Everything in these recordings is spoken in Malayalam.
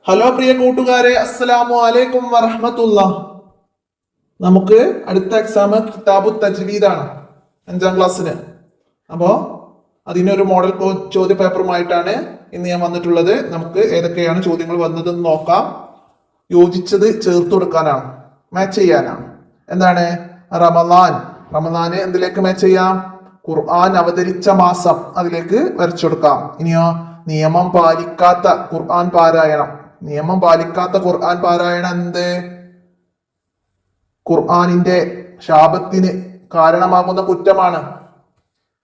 ഹലോ പ്രിയ കൂട്ടുകാരെ, അസ്സലാമു അലൈക്കും വറഹ്മത്തുള്ളാഹ്. നമുക്ക് അടുത്ത എക്സാം കിതാബു തജ്വീദാണ്, 5ാം ക്ലാസ്സിന്. അപ്പോൾ അതിനൊരു മോഡൽ ചോദ്യ പേപ്പറുമായിട്ടാണ് ഇന്ന് ഞാൻ വന്നിട്ടുള്ളത്. നമുക്ക് ഏതൊക്കെയാണ് ചോദ്യങ്ങൾ വന്നതെന്ന് നോക്കാം. യോജിച്ചത് ചേർത്ത് കൊടുക്കാനാണ്, മാച്ച് ചെയ്യാനാണ്. എന്താണ് റമദാന് എന്തിലേക്ക് മാച്ച് ചെയ്യാം? ഖുർആൻ അവതരിച്ച മാസം, അതിലേക്ക് വരച്ചു കൊടുക്കാം. ഇനിയോ നിയമം പാലിക്കാത്ത ഖുർആൻ പാരായണം. നിയമം പാലിക്കാത്ത ഖുർആൻ പാരായണം എന്ത്? ഖുർആനിന്റെ ശാപത്തിന് കാരണമാകുന്ന കുറ്റമാണ്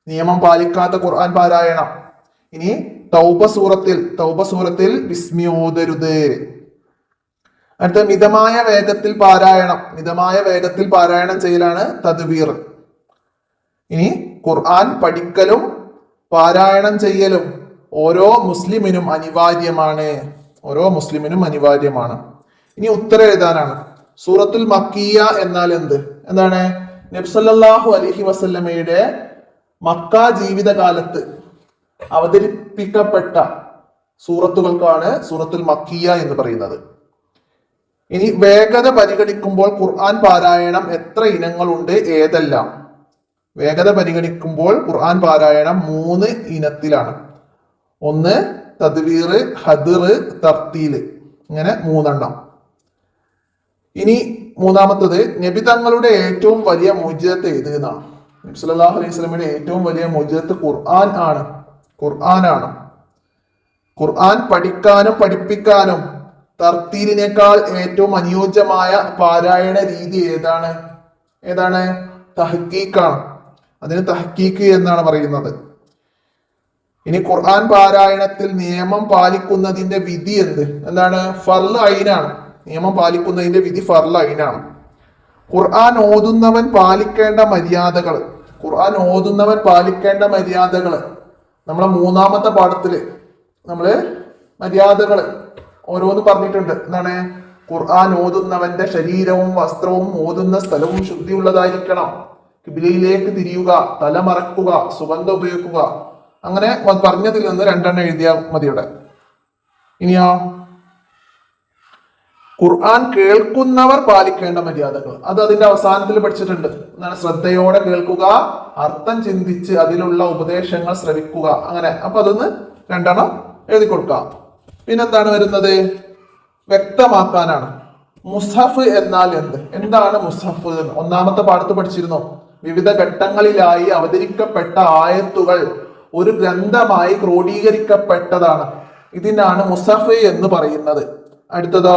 നിയമം പാലിക്കാത്ത ഖുർആൻ പാരായണം. ഇനി തൗബ സൂറത്തിൽ വിസ്മി ഓതരുത്. അടുത്ത മിതമായ വേഗത്തിൽ പാരായണം ചെയ്യലാണ് തദ്ബീർ. ഇനി ഖുർആൻ പഠിക്കലും പാരായണം ചെയ്യലും ഓരോ മുസ്ലിമിനും അനിവാര്യമാണ്. ഇനി ഉത്തരം എഴുതാനാണ്. സൂറത്തുൽ മക്കിയ എന്നാൽ എന്താണ്? നബി സല്ലല്ലാഹു അലൈഹി വസല്ലമയുടെ മക്ക ജീവിതകാലത്ത് അവതരിപ്പിക്കപ്പെട്ട സൂറത്തുകൾക്കാണ് സൂറത്തുൽ മക്കിയ എന്ന് പറയുന്നത്. ഇനി വേഗത പരിഗണിക്കുമ്പോൾ ഖുർആൻ പാരായണം എത്ര ഇനങ്ങളുണ്ട്, ഏതെല്ലാം? വേഗത പരിഗണിക്കുമ്പോൾ ഖുർആൻ പാരായണം 3 ഇനത്തിലാണ്. ഒന്ന് തദ്വീർ, ഹദ്ർ, തർത്തീൽ, ഇങ്ങനെ 3 എണ്ണം. ഇനി മൂന്നാമത്തത് നബി തങ്ങളുടെ ഏറ്റവും വലിയ മുഅ്ജിസത്ത് ഏത് എന്നാണ്. നബി സല്ലല്ലാഹു അലൈഹി വസല്ലമയുടെ ഏറ്റവും വലിയ മുഅ്ജിസത്ത് ഖുർആനാണ്. ഖുർആൻ പഠിക്കാനും പഠിപ്പിക്കാനും തർത്തീലിനേക്കാൾ ഏറ്റവും അനുയോജ്യമായ പാരായണ രീതി ഏതാണ്? തഹ്കീഖാണ്. അതിന് തഹ്കീഖ് എന്നാണ് പറയുന്നത്. ഇനി ഖുർആൻ പാരായണത്തിൽ നിയമം പാലിക്കുന്നതിന്റെ വിധി എന്താണ്? ഫർള് ഐനാണ്. നിയമം പാലിക്കുന്നതിന്റെ വിധി ഫർള് ഐനാണ്. ഖുർആൻ ഓതുന്നവൻ പാലിക്കേണ്ട മര്യാദകൾ നമ്മളെ 3ാമത്തെ പാഠത്തില് നമ്മള് മര്യാദകൾ ഓരോന്ന് പറഞ്ഞിട്ടുണ്ട്. എന്താണ്? ഖുർആൻ ഓതുന്നവന്റെ ശരീരവും വസ്ത്രവും ഓതുന്ന സ്ഥലവും ശുദ്ധിയുള്ളതായിരിക്കണം. ഖിബ്ലയിലേക്ക് തിരിയുക, തല മറക്കുക, സുഗന്ധം ഉപയോഗിക്കുക. അങ്ങനെ പറഞ്ഞതിൽ നിന്ന് 2 എണ്ണം എഴുതിയാൽ മതിയുടെ. ഇനിയോ ഖുർആൻ കേൾക്കുന്നവർ പാലിക്കേണ്ട മര്യാദകൾ, അത് അതിന്റെ അവസാനത്തിൽ പഠിച്ചിട്ടുണ്ട്. എന്താണ്? ശ്രദ്ധയോടെ കേൾക്കുക, അർത്ഥം ചിന്തിച്ച് അതിലുള്ള ഉപദേശങ്ങൾ ശ്രവിക്കുക. അങ്ങനെ അപ്പൊ അതൊന്ന് 2 എണ്ണം എഴുതി കൊടുക്കാം. പിന്നെന്താണ് വരുന്നത്? വ്യക്തമാക്കാനാണ്. മുസ്ഹഫ് എന്നാൽ എന്താണ് മുസ്ഹഫ്? 1ാമത്തെ പാഠത്ത് പഠിച്ചിരുന്നു. വിവിധ ഘട്ടങ്ങളിലായി അവതരിക്കപ്പെട്ട ആയത്തുകൾ ഒരു ഗ്രന്ഥമായി ക്രോഡീകരിക്കപ്പെട്ടതാണ്. ഇതിനാണ് മുസഫ് എന്ന് പറയുന്നത്. അടുത്തതോ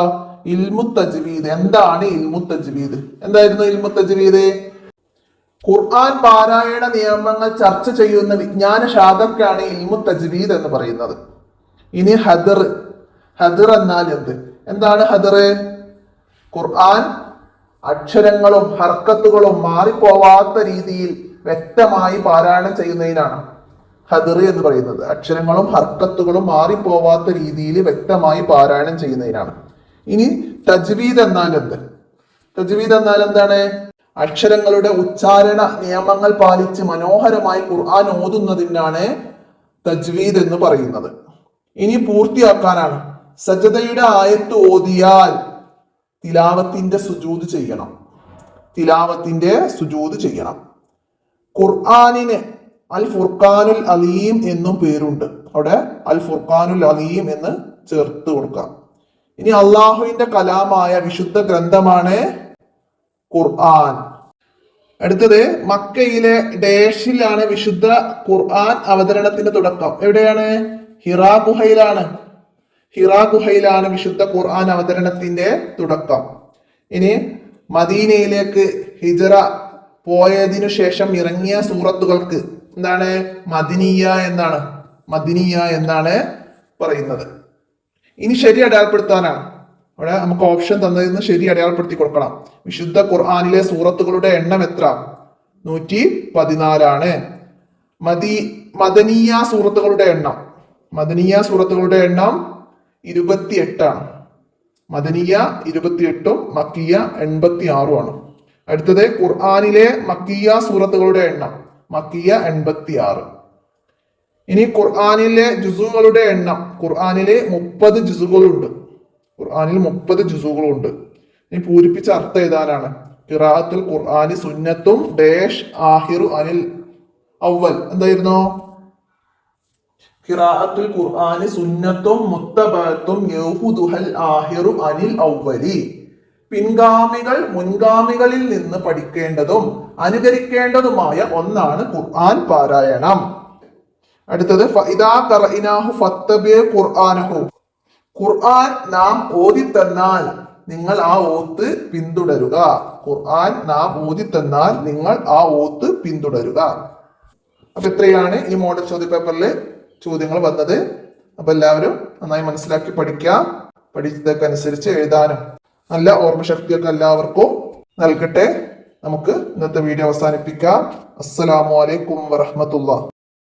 ഇൽമു തജ്വീദ്. എന്താണ് ഇൽമു തജ്വീദ്? എന്തായിരുന്നു ഇൽമു തജ്വീദ്? ഖുർആൻ പാരായണ നിയമങ്ങൾ ചർച്ച ചെയ്യുന്ന വിജ്ഞാന ശാഖക്കാണ് ഇൽമു തജ്വീദ് എന്ന് പറയുന്നത്. ഇനി ഹദ്ർ എന്നാൽ എന്താണ് ഹദ്ർ? ഖുർആൻ അക്ഷരങ്ങളും ഹർക്കത്തുകളും മാറിപ്പോവാത്ത രീതിയിൽ വ്യക്തമായി പാരായണം ചെയ്യുന്നതിനാണ് ഹദ്ർ എന്ന് പറയുന്നത്. അക്ഷരങ്ങളും ഹർക്കത്തുകളും മാറിപ്പോവാത്ത രീതിയിൽ വ്യക്തമായി പാരായണം ചെയ്യുന്നതിനാണ്. ഇനി തജ്വീദ് എന്നാൽ എന്താണ്? അക്ഷരങ്ങളുടെ ഉച്ചാരണ നിയമങ്ങൾ പാലിച്ച് മനോഹരമായി ഖുർആൻ ഓതുന്നതിനാണ് തജ്വീദ് എന്ന് പറയുന്നത്. ഇനി പൂർത്തിയാക്കാനാണ്. സജദയുടെ ആയത്ത് ഓതിയാൽ തിലാവത്തിന്റെ സുജൂദ് ചെയ്യണം. ഖുർആനിന് അൽ ഫുർഖാനുൽ അലീം എന്നും പേരുണ്ട്. അവിടെ അൽ ഫുർഖാനുൽ അലീം എന്ന് ചേർത്ത് കൊടുക്കാം. ഇനി അള്ളാഹുവിന്റെ കലാമായ വിശുദ്ധ ഗ്രന്ഥമാണ് ഖുർആൻ. അടുത്തത് മക്കയിലെ ഡേഷിലാണ് വിശുദ്ധ ഖുർആൻ അവതരണത്തിന്റെ തുടക്കം. എവിടെയാണ്? ഹിറാ ഗുഹയിലാണ് വിശുദ്ധ ഖുർആൻ അവതരണത്തിന്റെ തുടക്കം. ഇനി മദീനയിലേക്ക് ഹിജ്റ പോയതിനു ശേഷം ഇറങ്ങിയ സൂറത്തുകൾക്ക് എന്താണ്? മദനിയ എന്നാണ് പറയുന്നത്. ഇനി ശരി അടയാളപ്പെടുത്താനാണ്. അവിടെ നമുക്ക് ഓപ്ഷൻ തന്നതിന് ശരി അടയാളപ്പെടുത്തി കൊടുക്കണം. വിശുദ്ധ ഖുർആനിലെ സൂറത്തുകളുടെ എണ്ണം എത്ര? 114 ആണ്. മദനിയ സൂറത്തുകളുടെ എണ്ണം 28 ആണ്. മദനിയ 28ഉം മക്കിയ 86ഉം ആണ്. അടുത്തത് ഖുർആനിലെ മക്കിയ സൂറത്തുകളുടെ എണ്ണം മക്കിയ 86. ഇനി ഖുർആനിലെ ജുസുകളുടെ എണ്ണം, ഖുർആനിലെ 30 ജുസുകളുണ്ട്. ഖുർആനിൽ 30 ജുസുകളുണ്ട്. ഇനി പൂരിപ്പിച്ച അർത്ഥം എഴുതാനാണ്. ഖിറാഅത്തുൽ ഖുർആനി സുന്നത്തും ഡാഷ് ആഹിറു അനിൽ അവൽ. എന്തായിരുന്നു? ഖിറാഅത്തുൽ ഖുർആനി സുന്നത്തും മുത്തബഅത്തും യഹുദുഹൽ ആഹിറു അനിൽ അവലി. പിൻഗാമികൾ മുൻഗാമികളിൽ നിന്ന് പഠിക്കേണ്ടതും അനുകരിക്കേണ്ടതുമായ ഒന്നാണ് ഖുർആൻ പാരായണം. അടുത്തത് ഫഇദാ ഖറഇനാഹു ഫത്തബിഉ ഖുർആനഹു. ഖുർആൻ നാം ഓതി തന്നാൽ നിങ്ങൾ ആ ഓത്ത് പിന്തുടരുക. ഖുർആൻ നാം ഓതി തന്നാൽ നിങ്ങൾ ആ ഓത്ത് പിന്തുടരുക. അപ്പൊ ഇത്രയാണ് ഈ മോഡൽ ചോദ്യപേപ്പറിൽ ചോദ്യങ്ങൾ വന്നത്. അപ്പൊ എല്ലാവരും നന്നായി മനസ്സിലാക്കി പഠിക്കുക. പഠിച്ചതൊക്കെ അനുസരിച്ച് എഴുതാനും നല്ല ഓർമ്മശക്തിയൊക്കെ എല്ലാവർക്കും നൽകട്ടെ. നമുക്ക് ഇന്നത്തെ വീഡിയോ അവസാനിപ്പിക്കാം. അസ്സലാമു അലൈക്കും വറഹ്മത്തുള്ളാഹി.